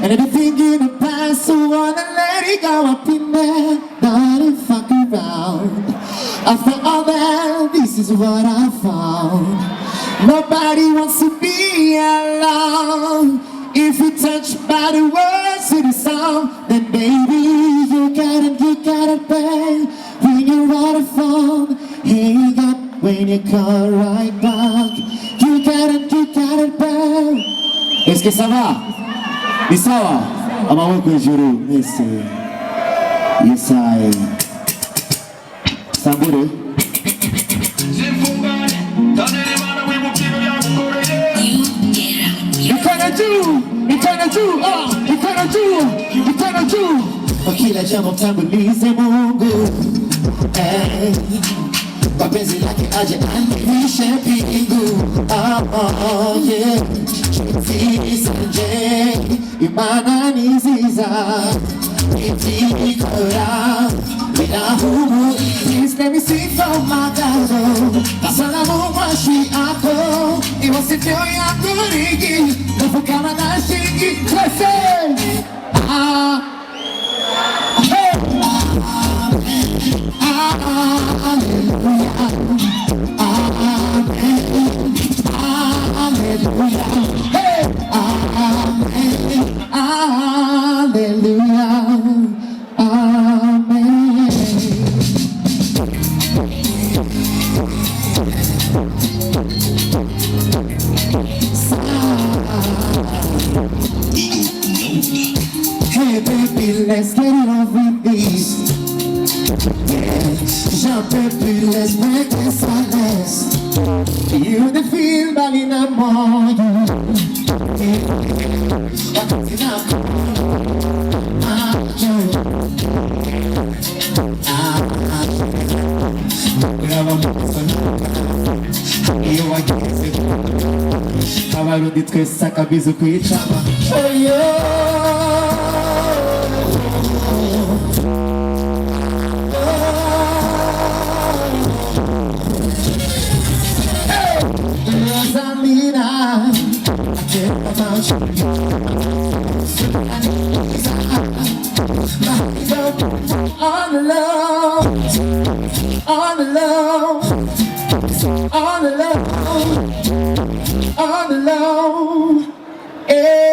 And everything in the past, so wanna let it go up in there. Don't fuck around. After all that, this is what I found. Nobody wants to be alone. If you're touched by the words of the song, then baby, you gotta pay. When you're on the phone, hang up when you call right back. You gotta pay. Est-ce que ça va? Et ça va? À Maroc, juro. Yes, I. Sambure. Kila jambo mtangulize Mungu, mapenzi lake aje anirishe pingu. Yeah, Sanje imana niziza itikora bila humu is. Let me sing for my God. Kasalamu mashi ako iwasifyo ya kurigi nafukama na shingi. Let's say let's get it off with this. Yeah, j'en peux plus, let's make this honest. You the feel that in a more Cavalo de três saca biso que chama. Rosalina, I care about you. On alone, on alone, on alone, on alone, hey.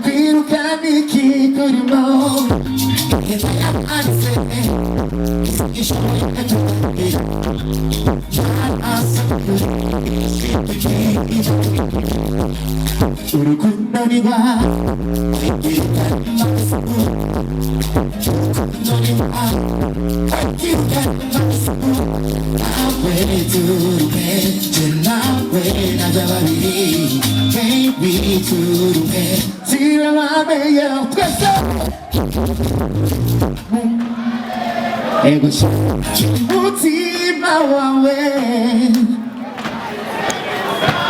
Quero caminho que corrimão que vai aparecer. Deixa eu ver tira lá meia ego última wawe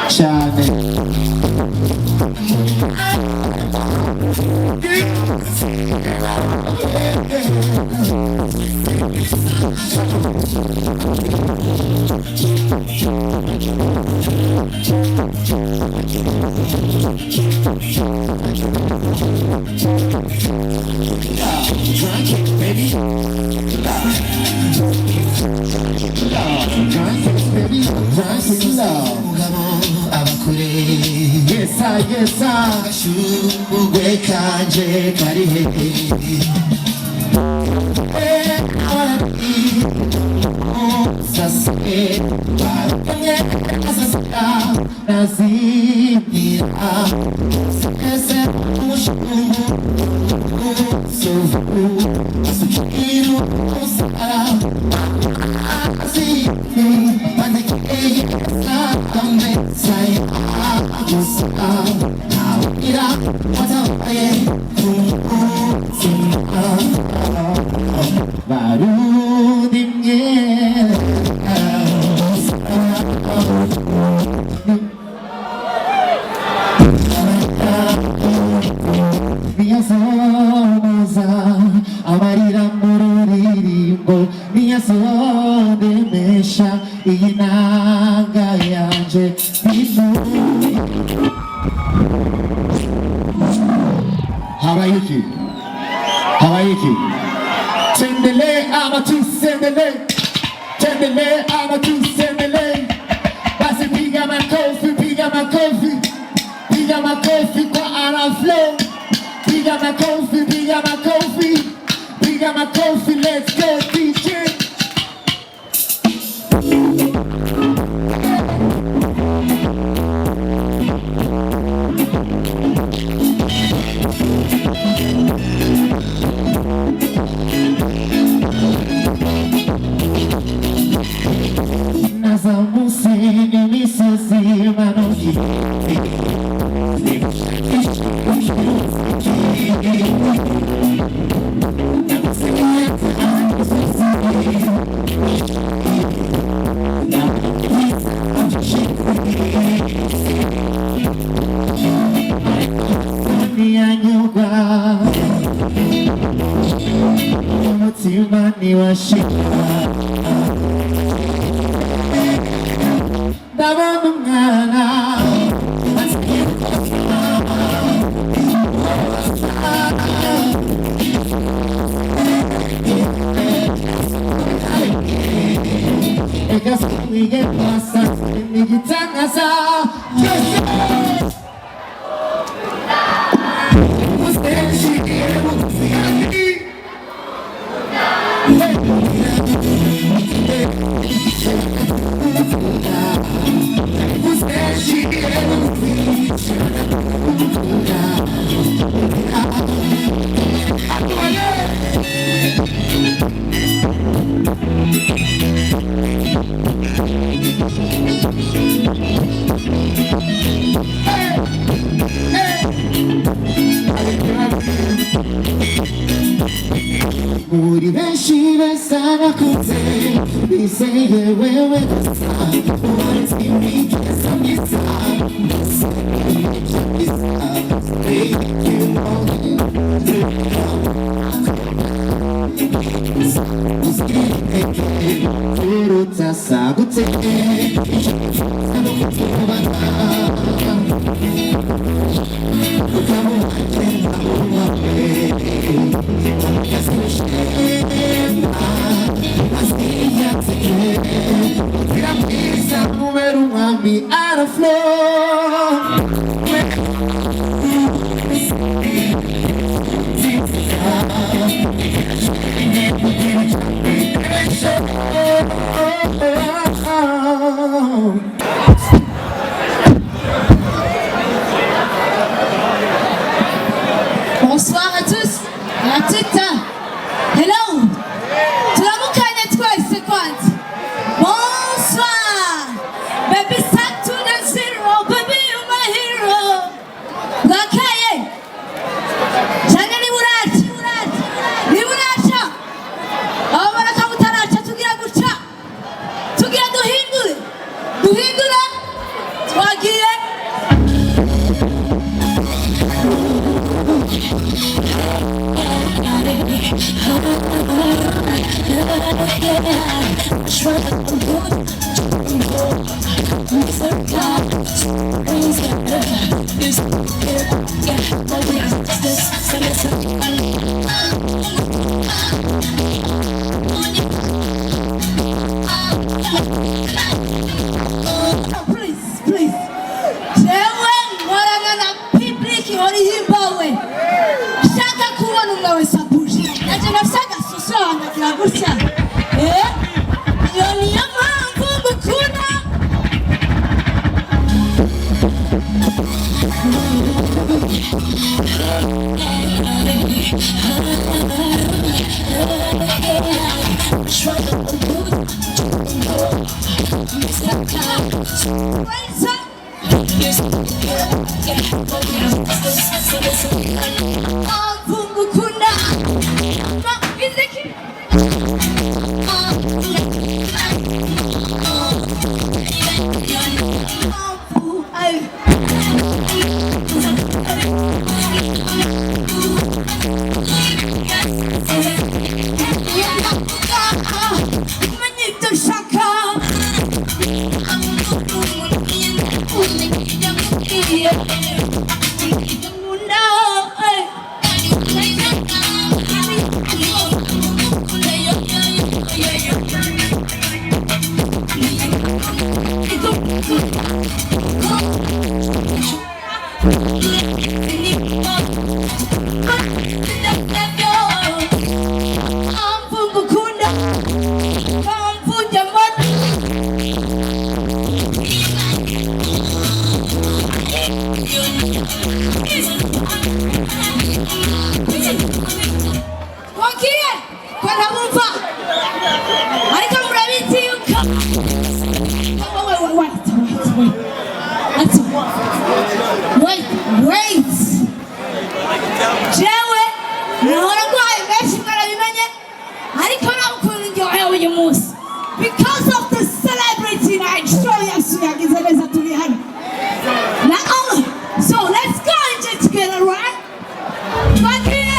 chane Yes, I should wake and carry wanje bimu habayiki Tendele ama tu sendele Tendele ama tu sendele Basi piga makofi kwa ara flow Piga makofi, let's go DJ Nasa musini misosi manoji umutima niwashika ndabona umwana eka siwige pasa nigitangaza Muri benshi besana kuze biseye wewe gusa uwanzi wigeza mwiza Uruta sagute Número me out of flow Bonsoir à tous et à toutes. Hello. Turamukanye twese kwanza. Bonsoir. Baby start to the zero. Baby you my hero. Gakaye. Jana ni buracha. Abo barakabutaracha tugira guca. Tugira duhindura. Twagiye. Please. Jewe mwarana na public orihimbawe. Shaka kubona umwe sabuje. Naje nafsaga susura nagira gutya. Iyo niyo mpamvu ngukunda. Shaka. Because of the celebrity night show yesterday, so let's go and get together, right? Back here.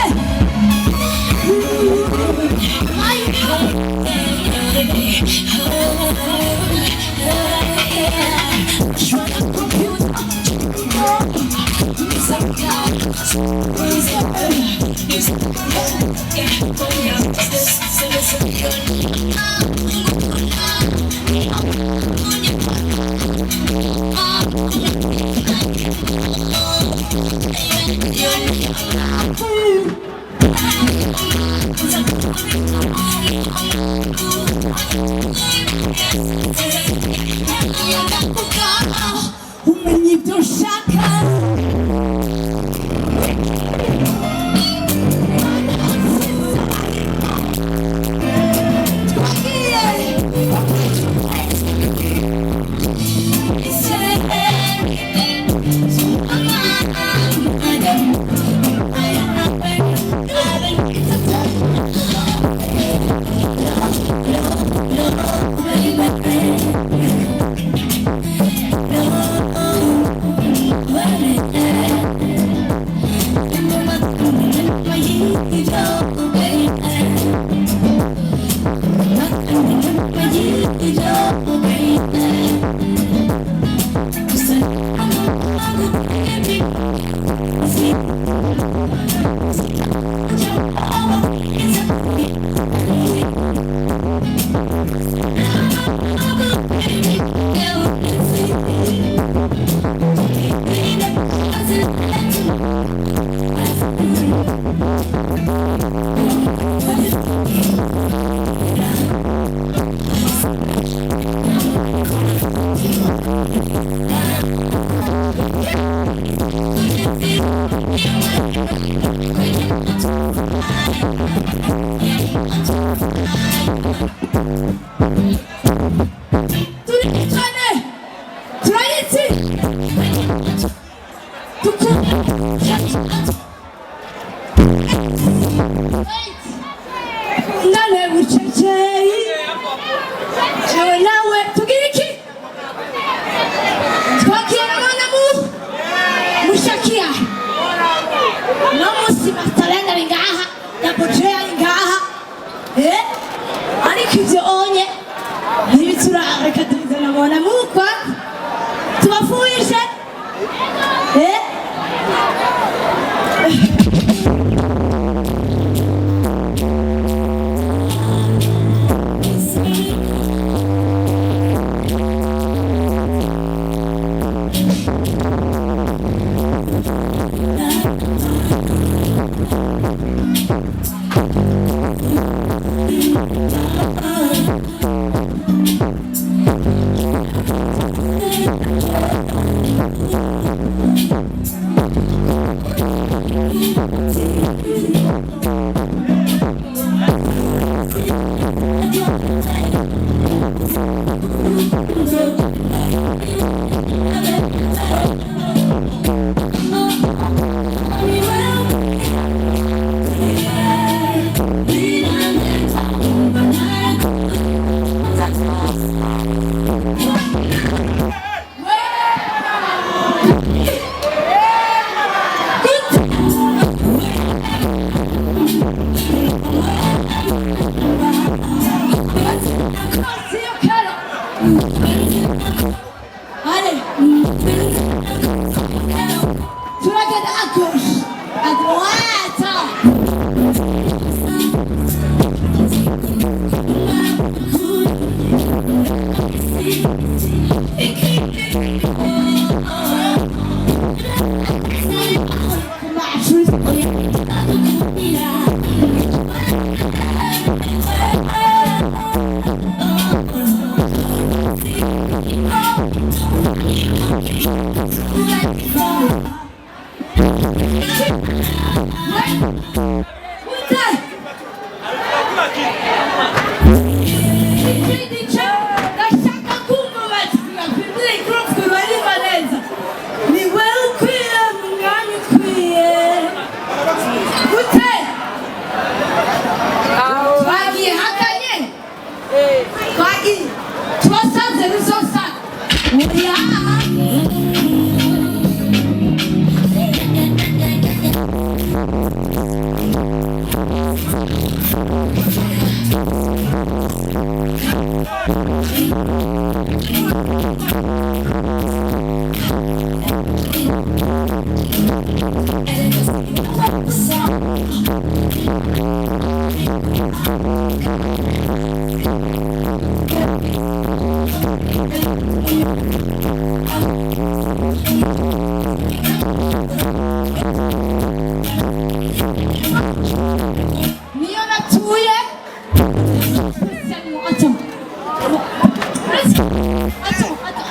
à droite.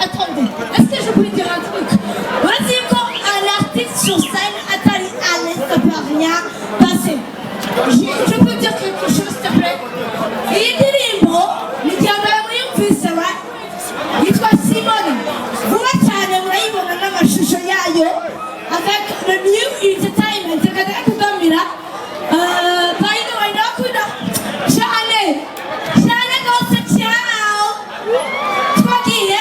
Attendez, est-ce que je peux dire un truc? Vas-y, quand un artiste sur scène atari à l'aise, ça peut rien passer. Je peux dire quelque chose, s'il te plaît? Indirimbo, nijyambara muri mvise, right? Yitwa Simone. Vuba cyane murayibona n'amashusho yayo avec le New Entertainment. Reka kugamira. By the way, nakunda cyane. Cyane gose ciao. Twagiye.